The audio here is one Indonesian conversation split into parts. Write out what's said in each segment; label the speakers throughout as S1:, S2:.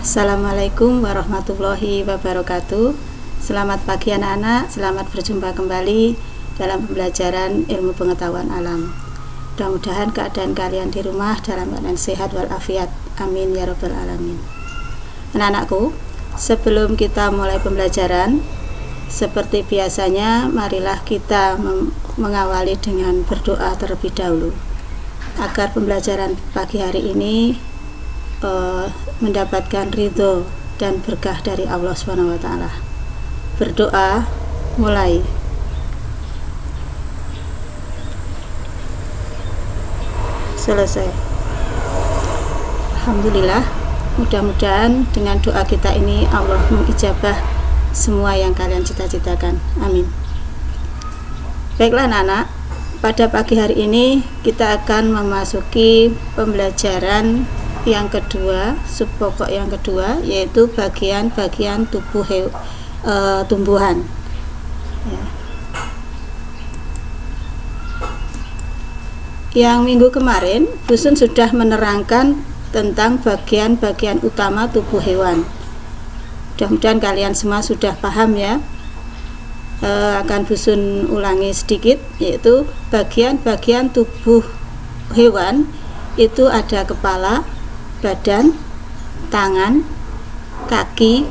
S1: Assalamualaikum warahmatullahi wabarakatuh. Selamat pagi anak-anak, selamat berjumpa kembali dalam pembelajaran ilmu pengetahuan alam. Mudah-mudahan keadaan kalian di rumah dalam keadaan sehat walafiat. Amin ya rabbal alamin. Anak-anakku, sebelum kita mulai pembelajaran, seperti biasanya marilah kita mengawali dengan berdoa terlebih dahulu agar pembelajaran pagi hari ini mendapatkan ridho dan berkah dari Allah SWT. Berdoa mulai. Selesai. Alhamdulillah, mudah-mudahan dengan doa kita ini Allah mengijabah semua yang kalian cita-citakan. Amin. Baiklah anak-anak, pada pagi hari ini kita akan memasuki pembelajaran yang kedua, subpokok yang kedua, yaitu bagian-bagian tubuh tumbuhan ya. Yang minggu kemarin Bu Sun sudah menerangkan tentang bagian-bagian utama tubuh hewan. Mudah-mudahan kalian semua sudah paham ya. Akan Bu Sun ulangi sedikit, yaitu bagian-bagian tubuh hewan itu ada kepala, badan, tangan, kaki,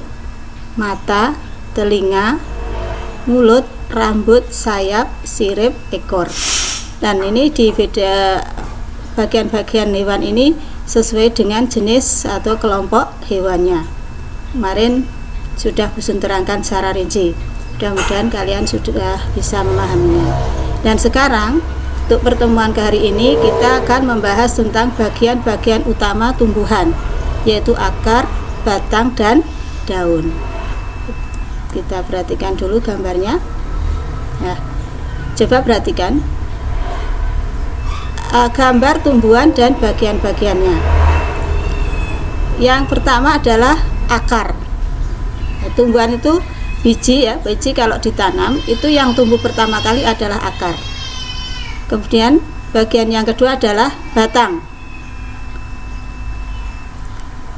S1: mata, telinga, mulut, rambut, sayap, sirip, ekor. Dan ini di beda bagian-bagian hewan ini sesuai dengan jenis atau kelompok hewannya. Kemarin sudah Bu Sun terangkan secara rinci. Mudah-mudahan kalian sudah bisa memahaminya. Dan sekarang untuk pertemuan ke hari ini kita akan membahas tentang bagian-bagian utama tumbuhan, yaitu akar, batang, dan daun. Kita perhatikan dulu gambarnya. Nah, coba perhatikan gambar tumbuhan dan bagian-bagiannya. Yang pertama adalah akar. Tumbuhan itu biji ya, biji kalau ditanam itu yang tumbuh pertama kali adalah akar. Kemudian bagian yang kedua adalah batang.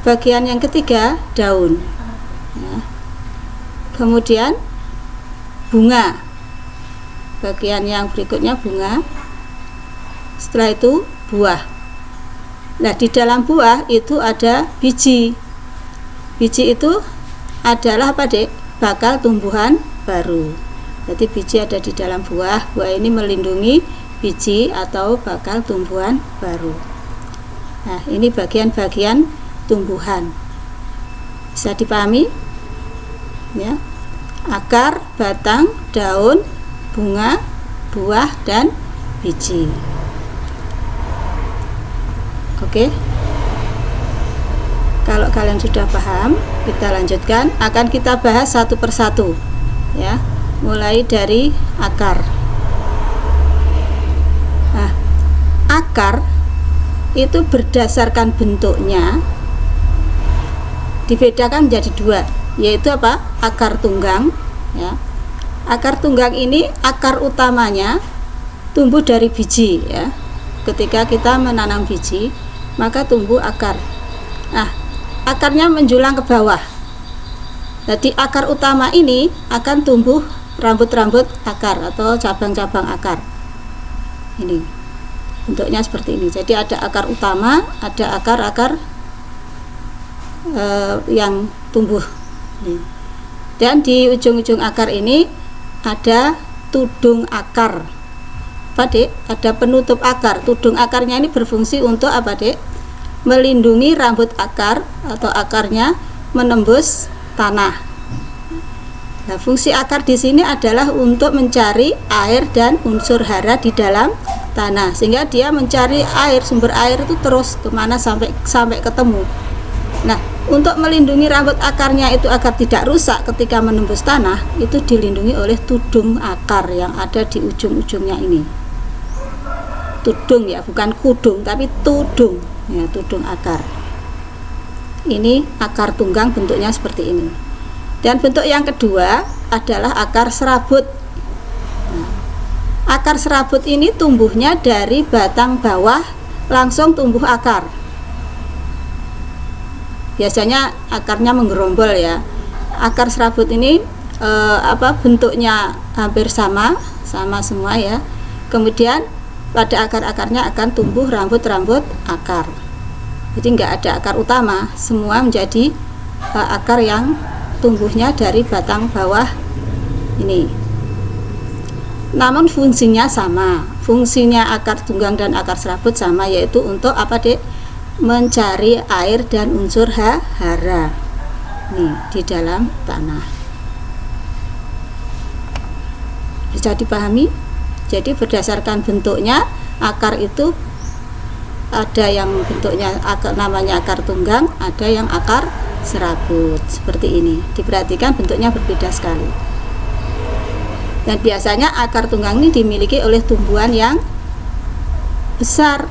S1: Bagian yang ketiga daun. Ya. Kemudian bunga. Bagian yang berikutnya bunga. Setelah itu buah. Nah, di dalam buah itu ada biji. Biji itu adalah apa, Dek? Bakal tumbuhan baru. Jadi biji ada di dalam buah. Buah ini melindungi biji atau bakal tumbuhan baru. Nah, ini bagian-bagian tumbuhan. Bisa dipahami? Ya. Akar, batang, daun, bunga, buah, dan biji. Oke. Kalau kalian sudah paham, kita lanjutkan. Akan kita bahas satu persatu. Ya. Mulai dari akar. Akar itu berdasarkan bentuknya dibedakan menjadi dua, yaitu apa? Akar tunggang ya. Akar tunggang ini akar utamanya tumbuh dari biji ya. Ketika kita menanam biji, maka tumbuh akar. Nah, akarnya menjulang ke bawah. Jadi akar utama ini akan tumbuh rambut-rambut akar atau cabang-cabang akar. Ini bentuknya seperti ini. Jadi ada akar utama, ada akar-akar yang tumbuh. Dan di ujung-ujung akar ini ada tudung akar. Apa, Dek? Ada penutup akar. Tudung akarnya ini berfungsi untuk apa, Dek? Melindungi rambut akar atau akarnya menembus tanah. Nah, fungsi akar di sini adalah untuk mencari air dan unsur hara di dalam tanah, sehingga dia mencari air, sumber air itu terus kemana sampai ketemu. Nah, untuk melindungi rambut akarnya itu agar tidak rusak ketika menembus tanah, itu dilindungi oleh tudung akar yang ada di ujung-ujungnya ini. Tudung ya, bukan kudung, tapi tudung ya, tudung akar. Ini akar tunggang, bentuknya seperti ini. Dan bentuk yang kedua adalah akar serabut. Akar serabut ini tumbuhnya dari batang bawah langsung tumbuh akar. biasanya akarnya menggerombol ya. Akar serabut ini bentuknya hampir sama semua ya. Kemudian pada akar-akarnya akan tumbuh rambut-rambut akar. Jadi nggak ada akar utama, semua menjadi akar yang tumbuhnya dari batang bawah ini. Namun fungsinya sama, fungsinya akar tunggang dan akar serabut sama, yaitu untuk apa Dek? Mencari air dan unsur hara nih di dalam tanah. Bisa dipahami? Jadi berdasarkan bentuknya akar itu ada yang bentuknya namanya akar tunggang, ada yang akar serabut seperti ini. Diperhatikan bentuknya berbeda sekali. Dan biasanya akar tunggang ini dimiliki oleh tumbuhan yang besar,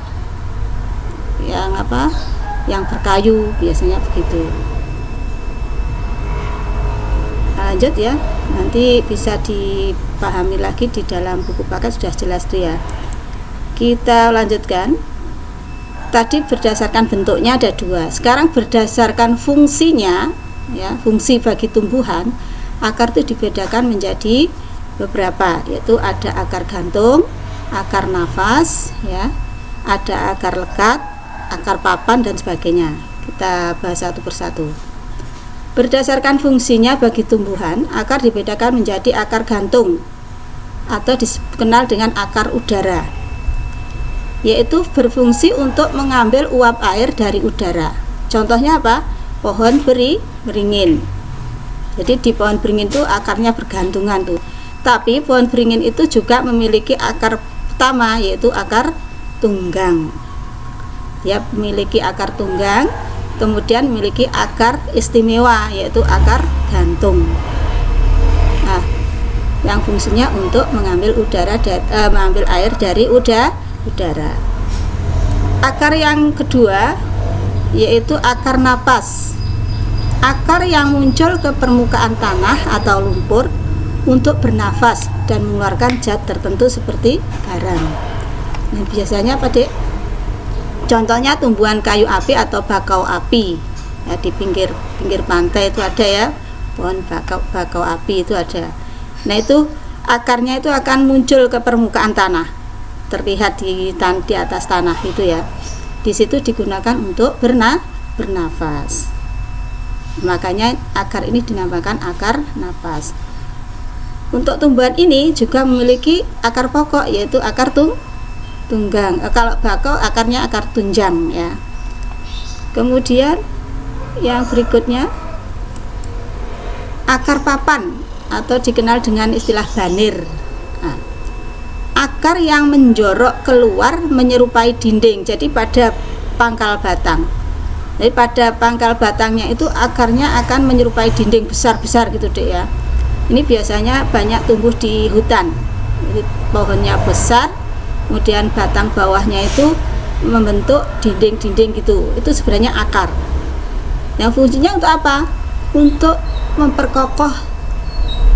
S1: yang berkayu, biasanya begitu. Lanjut ya, nanti bisa dipahami lagi di dalam buku paket, sudah jelas tuh ya. Kita lanjutkan. Tadi berdasarkan bentuknya ada 2. Sekarang berdasarkan fungsinya ya, fungsi bagi tumbuhan, akar itu dibedakan menjadi beberapa, yaitu ada akar gantung, akar nafas ya, ada akar lekat, akar papan dan sebagainya. Kita bahas satu persatu. Berdasarkan fungsinya bagi tumbuhan, akar dibedakan menjadi akar gantung atau dikenal dengan akar udara, yaitu berfungsi untuk mengambil uap air dari udara. Contohnya apa? Pohon beringin. Jadi di pohon beringin itu akarnya bergantungan tuh. Tapi pohon beringin itu juga memiliki akar utama, yaitu akar tunggang. Dia memiliki akar tunggang, kemudian memiliki akar istimewa, yaitu akar gantung. Nah, yang fungsinya untuk mengambil mengambil air dari udara. Akar yang kedua yaitu akar napas. Akar yang muncul ke permukaan tanah atau lumpur untuk bernafas dan mengeluarkan zat tertentu seperti garam. Nah, biasanya apa Dek? Contohnya tumbuhan kayu api atau bakau api ya, di pinggir pantai itu ada ya, pohon bakau api itu ada. Nah, itu akarnya itu akan muncul ke permukaan tanah, terlihat di atas tanah itu ya. Di situ digunakan untuk bernafas. Makanya akar ini dinamakan akar napas. Untuk tumbuhan ini juga memiliki akar pokok, yaitu akar tunggang. Kalau bakau akarnya akar tunjang ya. Kemudian yang berikutnya akar papan atau dikenal dengan istilah banir. Nah, akar yang menjorok keluar menyerupai dinding. Jadi pada pangkal batang. Jadi pada pangkal batangnya itu akarnya akan menyerupai dinding besar-besar gitu Dek ya. Ini biasanya banyak tumbuh di hutan. Jadi pohonnya besar, kemudian batang bawahnya itu membentuk dinding-dinding gitu. Itu sebenarnya akar. Yang fungsinya untuk apa? Untuk memperkokoh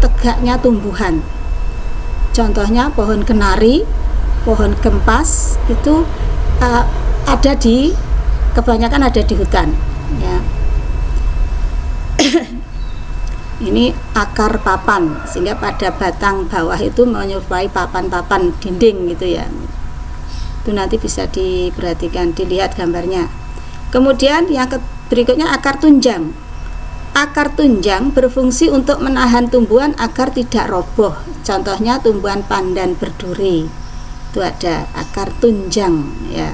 S1: tegaknya tumbuhan. Contohnya pohon kenari, pohon kempas itu kebanyakan ada di hutan ya. Ini akar papan, sehingga pada batang bawah itu menyerupai papan-papan dinding gitu ya. Itu nanti bisa diperhatikan, dilihat gambarnya. Kemudian yang berikutnya akar tunjang. Akar tunjang berfungsi untuk menahan tumbuhan agar tidak roboh. Contohnya tumbuhan pandan berduri. Itu ada akar tunjang ya.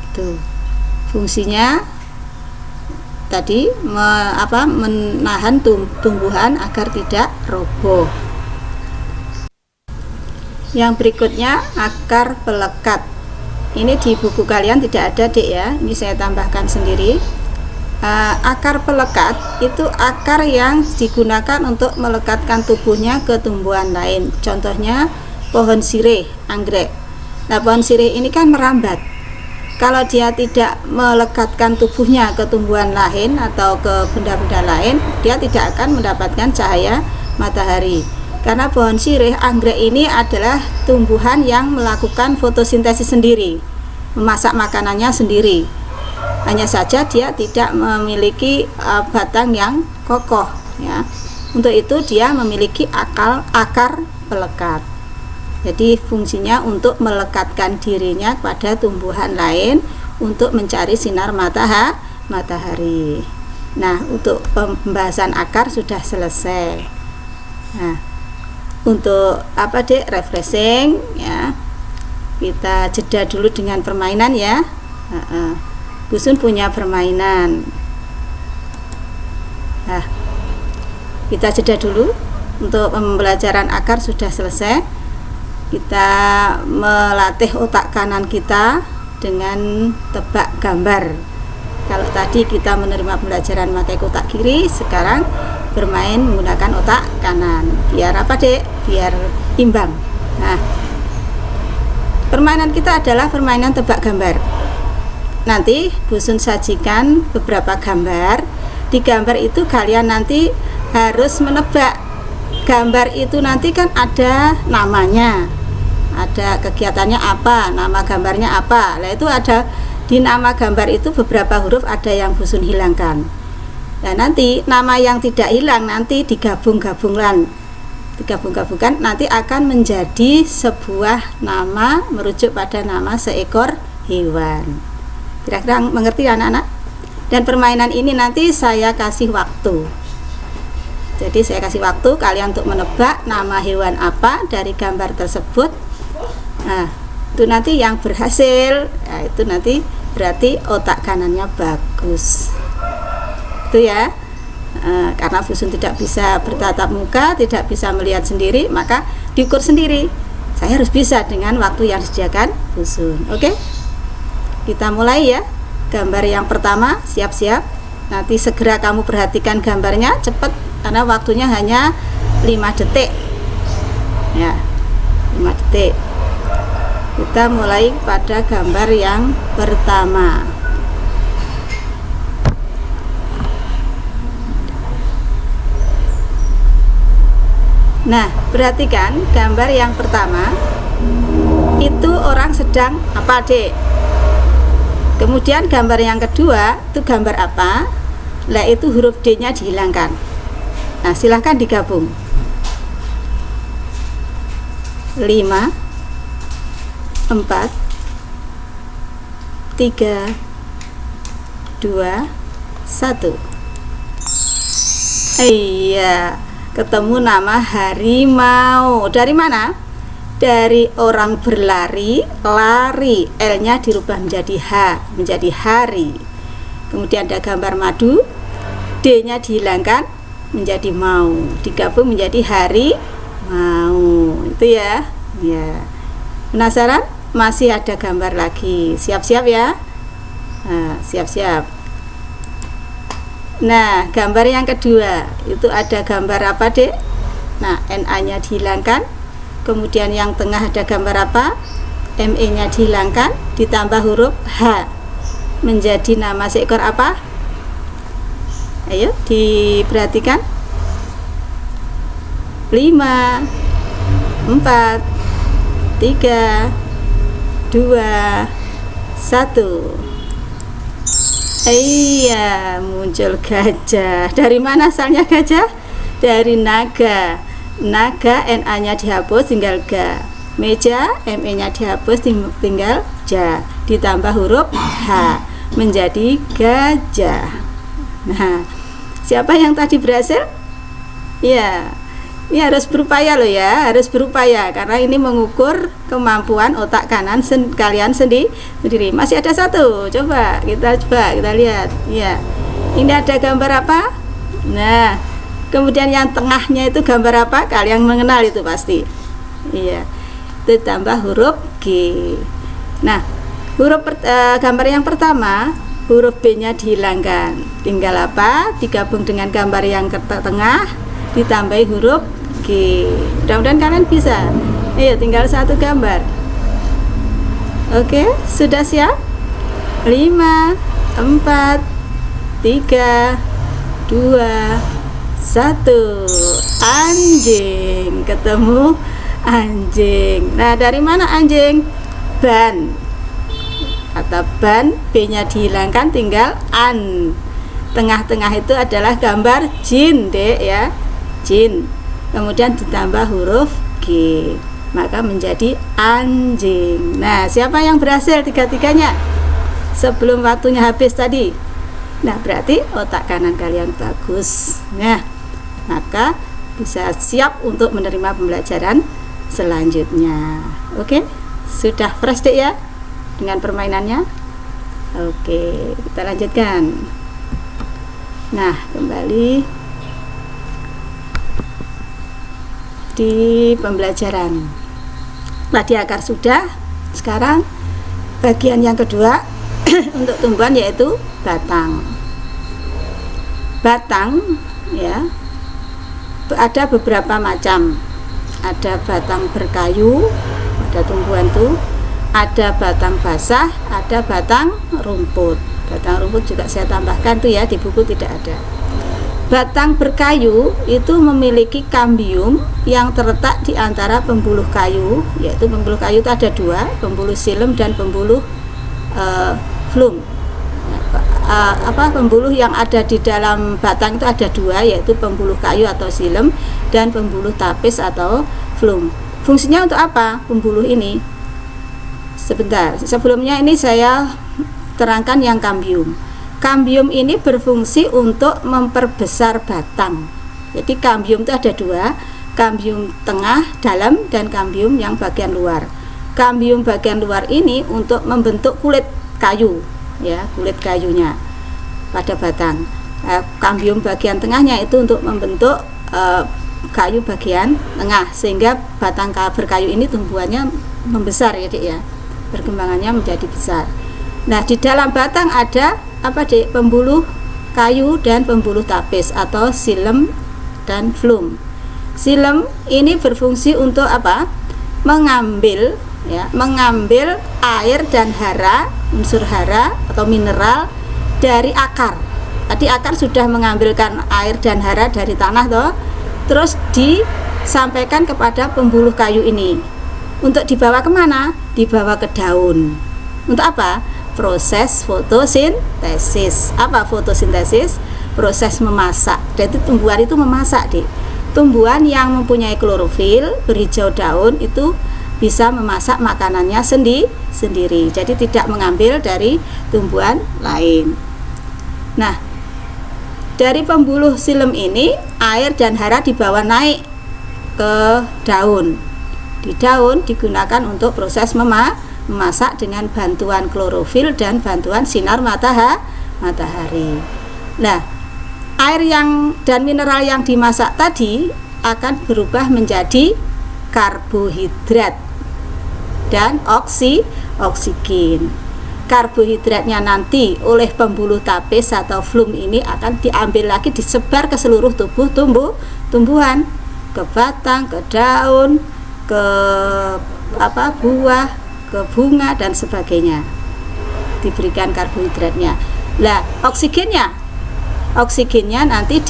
S1: Itu fungsinya tadi menahan tumbuhan agar tidak roboh. Yang berikutnya akar pelekat. Ini di buku kalian tidak ada Dek ya, ini saya tambahkan sendiri. Akar pelekat itu akar yang digunakan untuk melekatkan tubuhnya ke tumbuhan lain. Contohnya pohon sirih, anggrek. Nah, pohon sirih ini kan merambat. Kalau dia tidak melekatkan tubuhnya ke tumbuhan lain atau ke benda-benda lain, dia tidak akan mendapatkan cahaya matahari. Karena pohon sirih, anggrek ini adalah tumbuhan yang melakukan fotosintesis sendiri, memasak makanannya sendiri. hanya saja dia tidak memiliki batang yang kokoh ya. Untuk itu dia memiliki akar pelekat. Jadi fungsinya untuk melekatkan dirinya pada tumbuhan lain untuk mencari sinar matahari. Nah, untuk pembahasan akar sudah selesai. Nah, untuk refreshing ya, kita jeda dulu dengan permainan ya. Busun punya permainan. Nah, kita jeda dulu. Untuk pembelajaran akar sudah selesai. Kita melatih otak kanan kita dengan tebak gambar. Kalau tadi kita menerima pembelajaran pakai otak kiri, sekarang bermain menggunakan otak kanan. Biar apa, Dek? Biar imbang. Nah, permainan kita adalah permainan tebak gambar. Nanti Busun sajikan beberapa gambar. Di gambar itu kalian nanti harus menebak. Gambar itu nanti kan ada namanya, ada kegiatannya apa, nama gambarnya apa. Nah, itu ada di nama gambar itu beberapa huruf ada yang Busun hilangkan. Nah, nanti nama yang tidak hilang nanti digabungkan nanti akan menjadi sebuah nama merujuk pada nama seekor hewan. Kira-kira mengerti anak-anak? Dan permainan ini nanti saya kasih waktu. Jadi saya kasih waktu kalian untuk menebak nama hewan apa dari gambar tersebut. Nah, itu nanti yang berhasil, ya, itu nanti berarti otak kanannya bagus. Itu ya. Karena Busun tidak bisa bertatap muka, tidak bisa melihat sendiri, maka diukur sendiri. Saya harus bisa dengan waktu yang disediakan Busun. Oke? Kita mulai ya. Gambar yang pertama, siap-siap. Nanti segera kamu perhatikan gambarnya, cepat karena waktunya hanya 5 detik. Ya. 5 detik. Kita mulai pada gambar yang pertama. Nah, perhatikan gambar yang pertama. Itu orang sedang apa, Dek? Kemudian gambar yang kedua, itu gambar apa? Lah, itu huruf D-nya dihilangkan. Nah, silahkan digabung. 5 4 3 2 1. Iya, ketemu nama harimau. Dari mana? Dari orang berlari, lari, L-nya dirubah menjadi H, menjadi hari. Kemudian ada gambar madu, D-nya dihilangkan menjadi mau, digabung menjadi hari mau. Itu ya. Ya. Penasaran? Masih ada gambar lagi. Siap-siap ya. Nah, siap-siap. Nah, gambar yang kedua itu ada gambar apa, Dek? Nah, NA-nya dihilangkan. Kemudian yang tengah ada gambar apa? ME-nya dihilangkan, ditambah huruf H, menjadi nama seekor apa? Ayo diperhatikan. 5 4 3 2 1. Iya, muncul gajah. Dari mana asalnya gajah? Dari naga. Naga, NA-nya dihapus, tinggal ga. Meja, ME-nya dihapus, tinggal ja. Ditambah huruf H, menjadi gajah. Nah, siapa yang tadi berhasil? Ya, ini harus berupaya loh ya, harus berupaya karena ini mengukur kemampuan otak kanan kalian sendiri. Masih ada satu, coba kita lihat. Ya, ini ada gambar apa? Nah, kemudian yang tengahnya itu gambar apa? Kalian mengenal itu pasti. Iya, itu tambah huruf G. Nah, gambar yang pertama huruf B-nya dihilangkan, tinggal apa? Digabung dengan gambar yang ke tengah, ditambahi huruf G. Mudah-mudahan kalian bisa. Ayo, tinggal satu gambar. Oke, sudah siap? 5 4 3 2 1. Anjing, ketemu anjing. Nah, dari mana anjing? Ban kata ban, B-nya dihilangkan, tinggal an. Tengah-tengah itu adalah gambar jin, Dek ya. Jin. Kemudian ditambah huruf G, maka menjadi anjing. Nah, siapa yang berhasil tiga-tiganya sebelum waktunya habis tadi? Nah, berarti otak kanan kalian bagus. Nah, maka bisa siap untuk menerima pembelajaran selanjutnya. Oke, sudah fresh, Dek ya dengan permainannya. Oke, kita lanjutkan. Nah, kembali di pembelajaran. Tadi akar sudah. Sekarang bagian yang kedua untuk tumbuhan yaitu batang. Batang ya ada beberapa macam. Ada batang berkayu, ada tumbuhan tuh. Ada batang basah, ada batang rumput. Batang rumput juga saya tambahkan tuh ya, di buku tidak ada. Batang berkayu itu memiliki kambium yang terletak di antara pembuluh kayu, yaitu pembuluh kayu itu ada dua, pembuluh xilem dan pembuluh phloem. Pembuluh yang ada di dalam batang itu ada dua, yaitu pembuluh kayu atau xilem dan pembuluh tapis atau phloem. Fungsinya untuk apa pembuluh ini? Sebentar, sebelumnya ini saya terangkan yang kambium. Kambium ini berfungsi untuk memperbesar batang. Jadi kambium itu ada dua, kambium tengah dalam dan kambium yang bagian luar. Kambium bagian luar ini untuk membentuk kulit kayu, ya, kulit kayunya pada batang. Kambium bagian tengahnya itu untuk membentuk kayu bagian tengah, sehingga batang berkayu ini tumbuhannya membesar ya, Dek ya, perkembangannya menjadi besar. Nah, di dalam batang ada apa, Dek? Pembuluh kayu dan pembuluh tapis atau xilem dan phloem. Xilem ini berfungsi untuk apa? Mengambil air dan hara, unsur hara atau mineral dari akar. Tadi akar sudah mengambilkan air dan hara dari tanah toh, terus disampaikan kepada pembuluh kayu ini. Untuk dibawa kemana? Dibawa ke daun. Untuk apa? Proses fotosintesis. Apa fotosintesis? Proses memasak. Jadi tumbuhan itu memasak, Dek. Tumbuhan yang mempunyai klorofil, berhijau daun itu bisa memasak makanannya sendiri. Jadi tidak mengambil dari tumbuhan lain. Nah, dari pembuluh xilem ini air dan hara dibawa naik ke daun. Di daun digunakan untuk proses memasak dengan bantuan klorofil dan bantuan sinar matahari. Nah, air dan mineral yang dimasak tadi akan berubah menjadi karbohidrat dan oksigen. Karbohidratnya nanti oleh pembuluh tapis atau phloem ini akan diambil lagi, disebar ke seluruh tubuh tumbuhan, ke batang, ke daun, ke buah, ke bunga dan sebagainya. Diberikan karbohidratnya. Lah, oksigennya nanti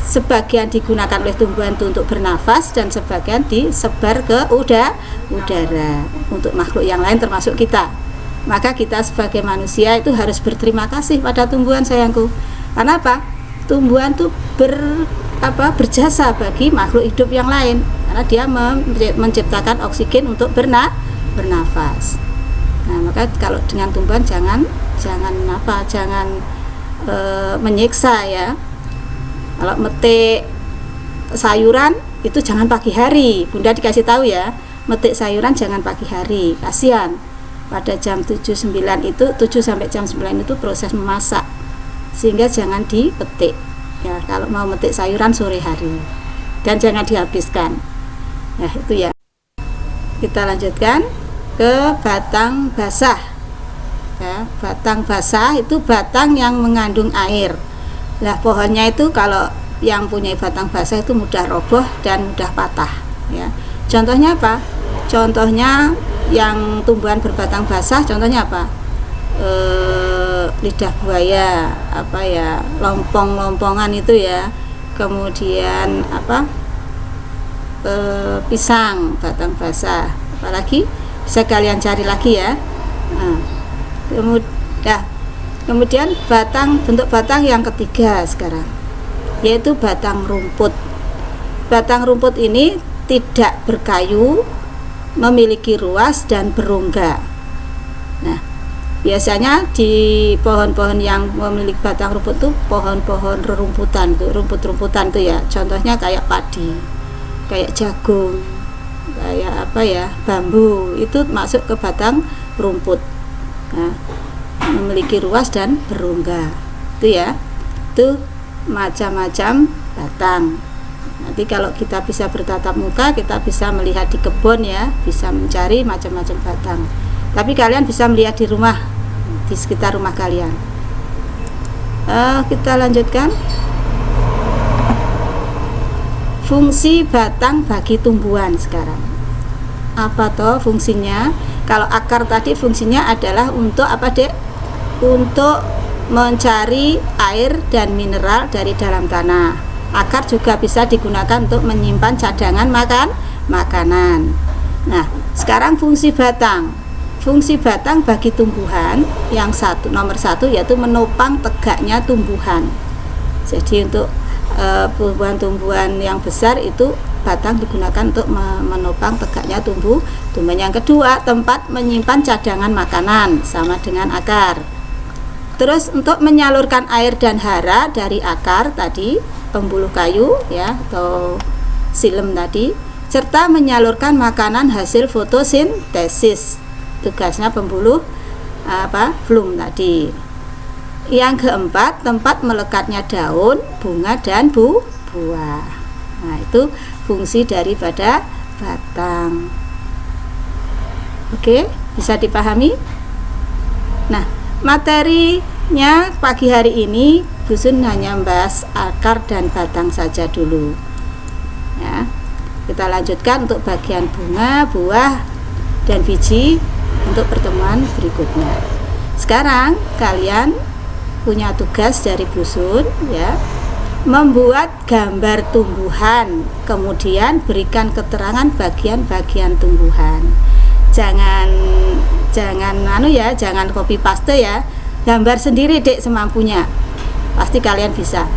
S1: sebagian digunakan oleh tumbuhan untuk bernafas dan sebagian disebar ke udara untuk makhluk yang lain termasuk kita. Maka kita sebagai manusia itu harus berterima kasih pada tumbuhan, sayangku. Karena apa? Tumbuhan itu berjasa bagi makhluk hidup yang lain, karena dia menciptakan oksigen untuk bernafas. Nah, maka kalau dengan tumbuhan jangan menyiksa ya. Kalau metik sayuran itu jangan pagi hari. Bunda dikasih tahu ya, metik sayuran jangan pagi hari, kasihan. Pada jam 7 sampai jam 9 itu proses memasak, sehingga jangan dipetik ya. Kalau mau metik sayuran sore hari dan jangan dihabiskan. Nah, itu ya. Kita lanjutkan ke batang basah ya. Batang basah itu batang yang mengandung air. Nah, pohonnya itu kalau yang punya batang basah itu mudah roboh dan mudah patah ya. Contohnya apa? Contohnya yang tumbuhan berbatang basah, contohnya apa? Lidah buaya, lompong-lompongan itu ya. Kemudian pisang batang basah. Apalagi bisa kalian cari lagi ya. Nah, Kemudian bentuk batang yang ketiga sekarang, yaitu batang rumput. Batang rumput ini tidak berkayu, memiliki ruas dan berongga. Nah, biasanya di pohon-pohon yang memiliki batang rumput itu pohon-pohon rerumputan tuh, rumput-rumputan tuh ya. Contohnya kayak padi, kayak jagung, kayak bambu, itu masuk ke batang rumput. Nah, memiliki ruas dan berongga. Itu ya. Itu macam-macam batang. Nanti kalau kita bisa bertatap muka, kita bisa melihat di kebun ya, bisa mencari macam-macam batang. Tapi kalian bisa melihat di rumah, di sekitar rumah kalian. Kita lanjutkan. Fungsi batang bagi tumbuhan sekarang. Apa toh fungsinya? Kalau akar tadi fungsinya adalah untuk apa, Dek? Untuk mencari air dan mineral dari dalam tanah. Akar juga bisa digunakan untuk menyimpan cadangan makanan. Nah, sekarang fungsi batang. Fungsi batang bagi tumbuhan yang nomor satu yaitu menopang tegaknya tumbuhan. Jadi untuk tumbuhan-tumbuhan yang besar itu batang digunakan untuk menopang tegaknya tumbuhan. Yang kedua, tempat menyimpan cadangan makanan, sama dengan akar. Terus untuk menyalurkan air dan hara dari akar tadi, pembuluh kayu ya atau silem tadi, serta menyalurkan makanan hasil fotosintesis. Tugasnya pembuluh flum tadi. Yang keempat, tempat melekatnya daun, bunga dan buah. Nah, itu fungsi daripada batang. Oke, bisa dipahami? Nah, materinya pagi hari ini Bu Sun hanya membahas akar dan batang saja dulu ya. Kita lanjutkan untuk bagian bunga, buah, dan biji untuk pertemuan berikutnya. Sekarang kalian punya tugas dari Bu Sun ya, membuat gambar tumbuhan, kemudian berikan keterangan bagian-bagian tumbuhan. Jangan jangan copy paste ya. Gambar sendiri, Dek, semampunya. Pasti kalian bisa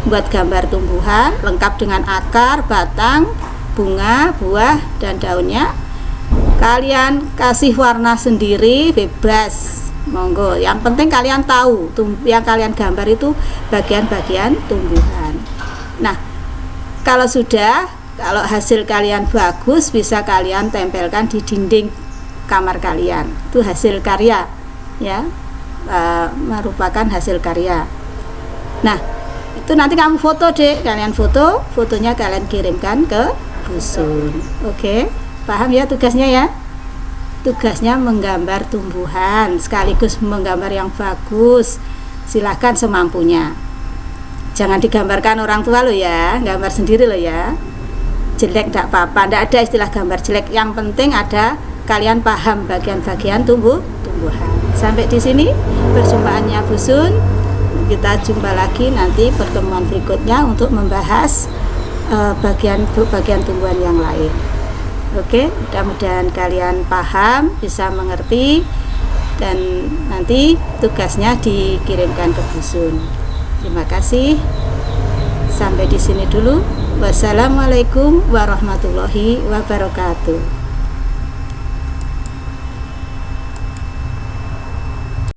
S1: buat gambar tumbuhan lengkap dengan akar, batang, bunga, buah, dan daunnya. Kalian kasih warna sendiri, bebas, monggo. Yang penting kalian tahu yang kalian gambar itu bagian-bagian tumbuhan. Nah, kalau hasil kalian bagus, bisa kalian tempelkan di dinding kamar kalian. Itu hasil karya ya, merupakan hasil karya. Nah, itu nanti kamu foto, Dek. Kalian fotonya kalian kirimkan ke Bu Sun. Oke, paham ya tugasnya ya? Tugasnya menggambar tumbuhan sekaligus menggambar yang bagus. Silahkan semampunya. Jangan digambarkan orang tua lo ya, gambar sendiri lo ya. Jelek tidak apa-apa, tidak ada istilah gambar jelek. Yang penting ada kalian paham bagian-bagian tumbuhan. Sampai di sini perjumpaannya Bu Sun. Kita jumpa lagi nanti pertemuan berikutnya untuk membahas bagian tumbuhan yang lain. Oke, mudah-mudahan kalian paham, bisa mengerti, dan nanti tugasnya dikirimkan ke Bu Sun. Terima kasih. Sampai di sini dulu. Wassalamualaikum warahmatullahi wabarakatuh.